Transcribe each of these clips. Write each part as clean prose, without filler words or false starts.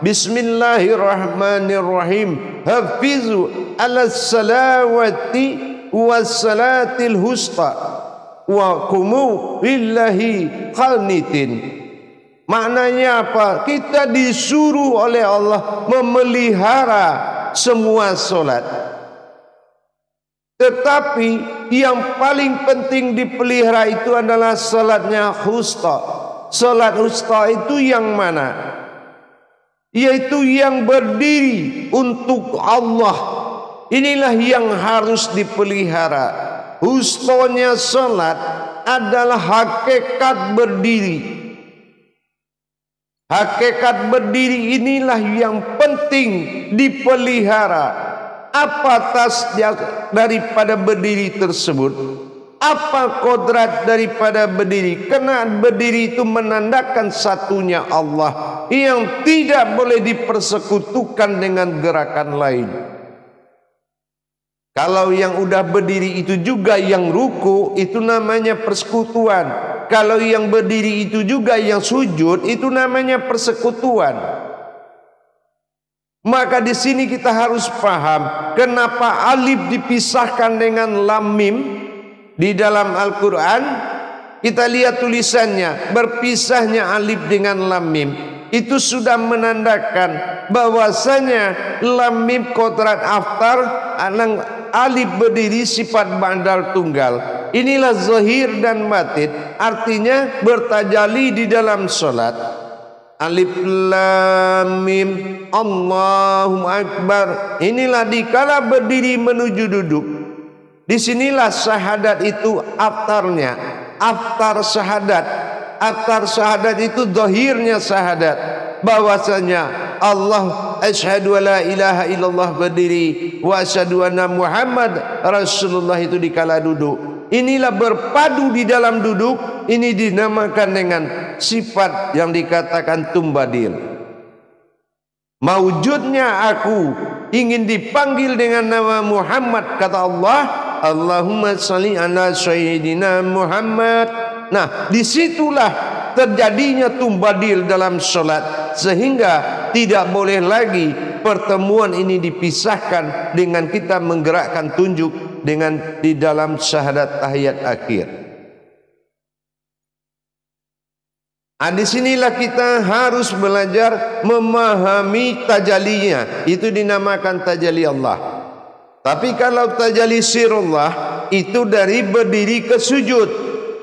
Bismillahirrahmanirrahim. Hafizu ala salawati wassalatil husta wa qumu lillahi qanitin. Maknanya apa? Kita disuruh oleh Allah memelihara semua solat. Tetapi yang paling penting dipelihara itu adalah salatnya husta. Salat husta itu yang mana? Yaitu yang berdiri untuk Allah. Inilah yang harus dipelihara. Hustanya salat adalah hakikat berdiri. Hakikat berdiri inilah yang penting dipelihara. Apa tasnya daripada berdiri tersebut? Apa kodrat daripada berdiri? Karena berdiri itu menandakan satunya Allah yang tidak boleh dipersekutukan dengan gerakan lain. Kalau yang udah berdiri itu juga yang ruku, itu namanya persekutuan. Kalau yang berdiri itu juga yang sujud, itu namanya persekutuan. Maka di sini kita harus paham kenapa alif dipisahkan dengan lam mim di dalam Al-Quran. Kita lihat tulisannya, berpisahnya alif dengan lam mim itu sudah menandakan bahwasanya lam mim kodrat aftar, alif berdiri sifat badal tunggal. Inilah zahir dan batin, artinya bertajali di dalam solat. Alif lam mim Allahu akbar. Inilah dikala berdiri menuju duduk. Disinilah syahadat itu aftarnya, aftar syahadat. Aftar syahadat itu zahirnya syahadat, bahwasanya Allah asyhadu la ilaha illallah berdiri wa asyhadu anna Muhammad Rasulullah itu dikala duduk. Inilah berpadu di dalam duduk. Ini dinamakan dengan sifat yang dikatakan tumbadil. Maujudnya aku ingin dipanggil dengan nama Muhammad, kata Allah, Allahumma salli ala sayyidina Muhammad. Nah, disitulah terjadinya tumbadil dalam sholat, sehingga tidak boleh lagi pertemuan ini dipisahkan dengan kita menggerakkan tunjuk dengan di dalam syahadat tahiyat akhir. Disinilah kita harus belajar memahami tajalinya. Itu dinamakan tajalli Allah. Tapi kalau tajalli sirullah itu dari berdiri ke sujud.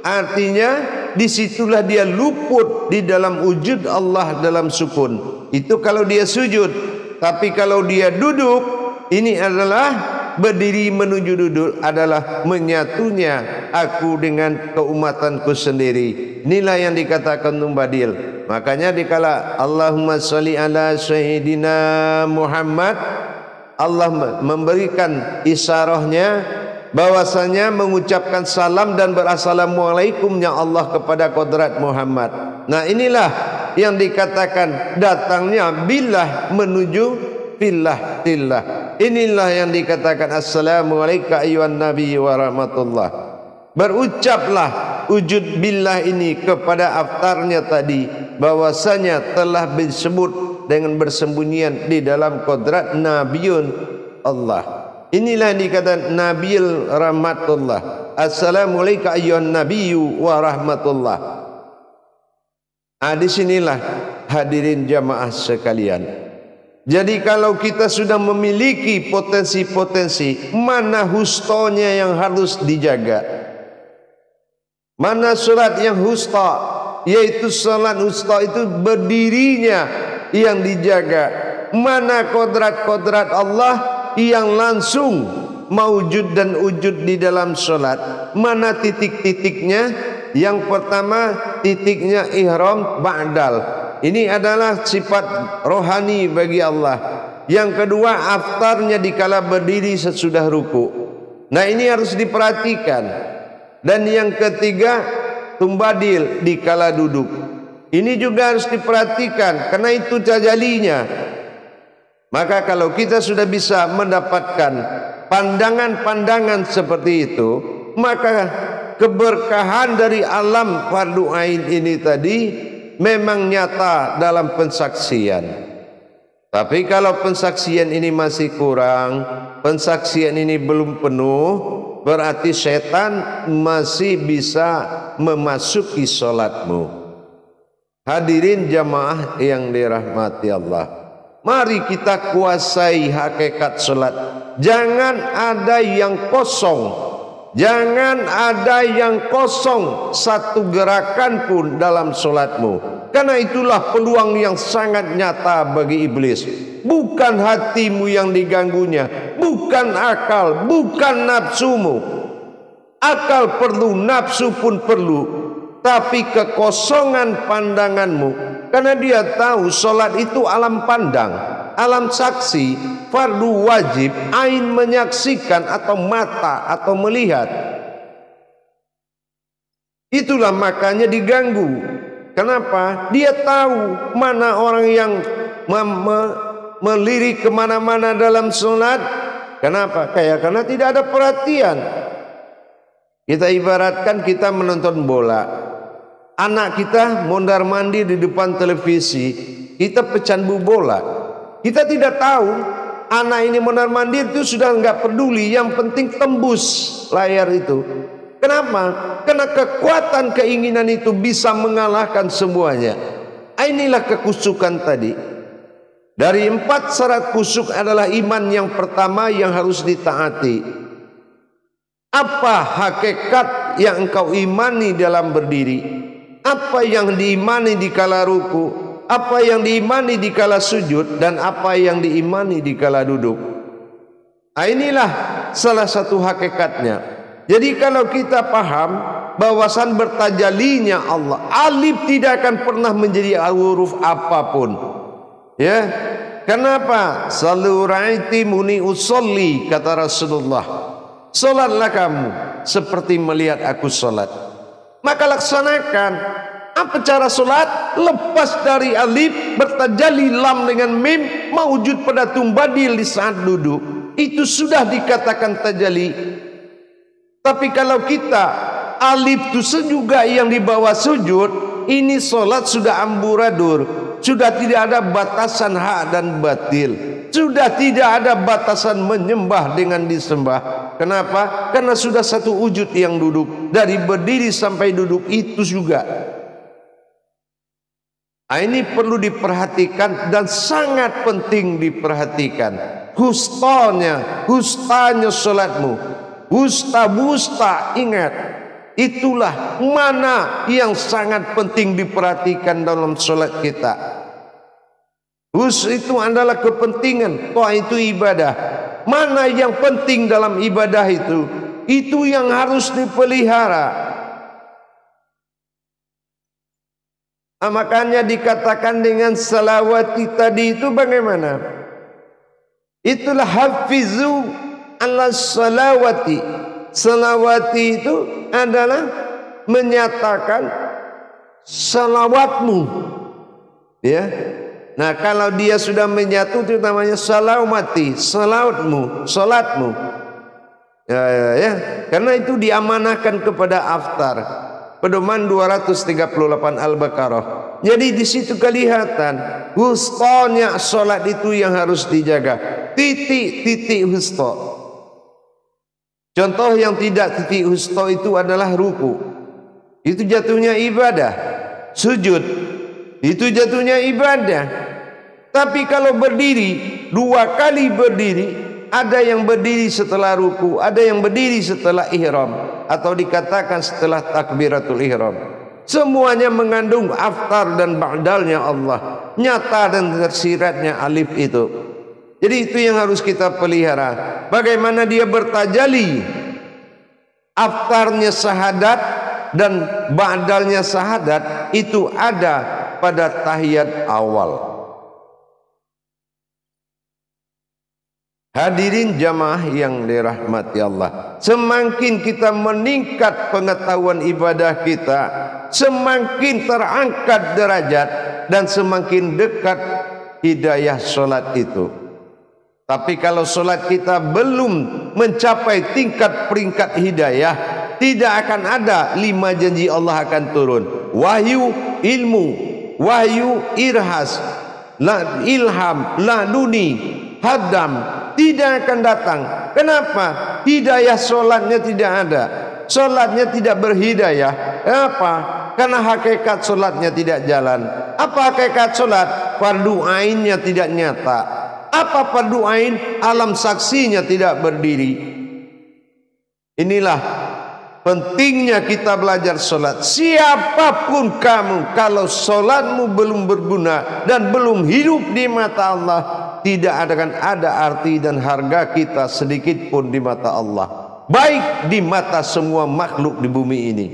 Artinya disitulah dia luput di dalam wujud Allah dalam sukun. Itu kalau dia sujud. Tapi kalau dia duduk, ini adalah berdiri menuju duduk adalah menyatunya aku dengan keumatanku sendiri. Inilah yang dikatakan tumbadil. Makanya dikala Allahumma sholli ala sayyidina Muhammad, Allah memberikan isyarahnya bahwasanya mengucapkan salam dan berassalamualaikumnya Allah kepada kodrat Muhammad. Nah, inilah yang dikatakan datangnya billah menuju billah tillah. Inilah yang dikatakan assalamualaikum ayyuhan nabi wa rahmatullah. Berucaplah wujud billah ini kepada aftarnya tadi, bahwasanya telah disebut dengan bersembunyian di dalam kodrat Nabiun Allah. Inilah yang dikatakan Nabil rahmatullah. Assalamualaikum ayyuhan nabiyyu wa rahmatullah. Disinilah hadirin jamaah sekalian. Jadi kalau kita sudah memiliki potensi-potensi, mana hustonya yang harus dijaga? Mana salat yang husta? Yaitu salat husta itu berdirinya yang dijaga. Mana kodrat-kodrat Allah yang langsung maujud dan wujud di dalam salat? Mana titik-titiknya? Yang pertama titiknya ihram ba'dal. Ini adalah sifat rohani bagi Allah. Yang kedua aftarnya dikala berdiri sesudah ruku. Nah, ini harus diperhatikan. Dan yang ketiga tumbadil dikala duduk. Ini juga harus diperhatikan karena itu tajalinya. Maka kalau kita sudah bisa mendapatkan pandangan-pandangan seperti itu, maka keberkahan dari alam fardu ain ini tadi memang nyata dalam pensaksian. Tapi kalau pensaksian ini masih kurang, pensaksian ini belum penuh, berarti setan masih bisa memasuki solatmu. Hadirin jamaah yang dirahmati Allah, mari kita kuasai hakikat solat. Jangan ada yang kosong, jangan ada yang kosong satu gerakan pun dalam solatmu. Karena itulah peluang yang sangat nyata bagi iblis. Bukan hatimu yang diganggunya, bukan akal, bukan nafsumu. Akal perlu, nafsu pun perlu, tapi kekosongan pandanganmu. Karena dia tahu solat itu alam pandang, alam saksi, fardu wajib, ain menyaksikan atau mata atau melihat. Itulah makanya diganggu. Kenapa? Dia tahu mana orang yang melirik kemana-mana dalam solat. Kenapa? Karena tidak ada perhatian. Kita ibaratkan kita menonton bola. Anak kita mondar-mandir di depan televisi. Kita pecandu bola. Kita tidak tahu anak ini mondar-mandir itu sudah nggak peduli. Yang penting tembus layar itu. Kenapa? Karena kekuatan keinginan itu bisa mengalahkan semuanya. Inilah kekusukan tadi. Dari 4 syarat kusuk adalah iman yang pertama yang harus ditaati. Apa hakikat yang engkau imani dalam berdiri? Apa yang diimani di kala ruku? Apa yang diimani di kala sujud? Dan apa yang diimani di kala duduk? Inilah salah satu hakikatnya. Jadi kalau kita paham bahwasan bertajalinya Allah, alif tidak akan pernah menjadi huruf apapun. Ya, kenapa? Sallu ra'aiti muni usolli, kata Rasulullah. Solatlah kamu seperti melihat aku solat. Maka laksanakan. Apa cara solat? Lepas dari alif, bertajali lam dengan mim, mawujud pada tumbadil di saat duduk. Itu sudah dikatakan tajali. Tapi kalau kita alif itu juga yang dibawa sujud, ini solat sudah amburadur, sudah tidak ada batasan hak dan batil, sudah tidak ada batasan menyembah dengan disembah. Kenapa? Karena sudah satu wujud yang duduk, dari berdiri sampai duduk itu juga. Ini perlu diperhatikan dan sangat penting diperhatikan. Hustanya solatmu. Busta, ingat, itulah mana yang sangat penting diperhatikan dalam solat kita. Itu adalah kepentingan, toh itu ibadah. Mana yang penting dalam ibadah itu yang harus dipelihara. Makanya dikatakan dengan salawati tadi itu bagaimana? Itulah hafizu ala salawati. Salawati itu adalah menyatakan salawatmu. Ya. Nah, kalau dia sudah menyatu itu namanya salawati, salawatmu, salatmu. Ya. Karena itu diamanahkan kepada Aftar. Pedoman 238 Al-Baqarah. Jadi di situ kelihatan hustanya salat itu yang harus dijaga. Titik-titik husta. Contoh yang tidak titik husta itu adalah ruku. Itu jatuhnya ibadah. Sujud itu jatuhnya ibadah. Tapi kalau berdiri, 2 kali berdiri, ada yang berdiri setelah ruku, ada yang berdiri setelah ihram, atau dikatakan setelah takbiratul ihram. Semuanya mengandung aftar dan ba'dalnya Allah. Nyata dan tersiratnya alif itu. Jadi itu yang harus kita pelihara. Bagaimana dia bertajali. Aftarnya syahadat dan ba'dalnya syahadat itu ada pada tahiyat awal. Hadirin jamaah yang dirahmati Allah, semakin kita meningkat pengetahuan ibadah kita, semakin terangkat derajat dan semakin dekat hidayah solat itu. Tapi kalau solat kita belum mencapai tingkat peringkat hidayah, tidak akan ada 5 janji Allah akan turun. Wahyu ilmu, wahyu irhas, la ilham, la duni, hadam tidak akan datang. Kenapa? Hidayah solatnya tidak ada. Solatnya tidak berhidayah. Kenapa? Karena hakikat solatnya tidak jalan. Apa hakikat solat? Fardu ainnya tidak nyata. Apa fardu ain? Alam saksinya tidak berdiri. Inilah pentingnya kita belajar solat. Siapapun kamu, kalau solatmu belum berguna dan belum hidup di mata Allah, tidak akan ada arti dan harga kita sedikit pun di mata Allah, baik di mata semua makhluk di bumi ini.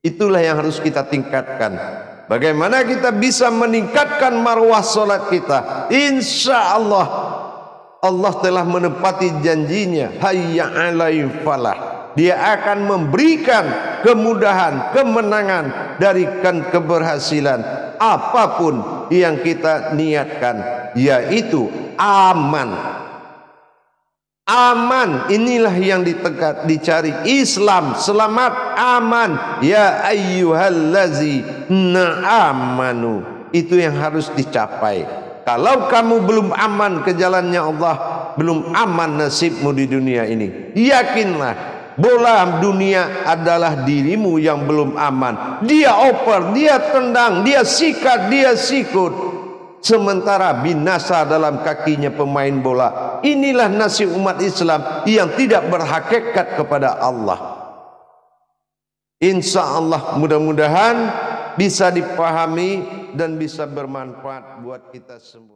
Itulah yang harus kita tingkatkan. Bagaimana kita bisa meningkatkan marwah solat kita? Insya Allah, Allah telah menepati janjinya. Hayya 'alal falah. Dia akan memberikan kemudahan, kemenangan, darikan keberhasilan apapun yang kita niatkan, yaitu aman. Aman, inilah yang dicari. Islam, selamat, aman. Ya ayyuhallazina amanu. Itu yang harus dicapai. Kalau kamu belum aman ke jalannya Allah, belum aman nasibmu di dunia ini. Yakinlah, bola dunia adalah dirimu yang belum aman. Dia oper, dia tendang, dia sikat, dia sikut. Sementara binasa dalam kakinya pemain bola. Inilah nasib umat Islam yang tidak berhakikat kepada Allah. Insya Allah mudah-mudahan bisa dipahami dan bisa bermanfaat buat kita semua.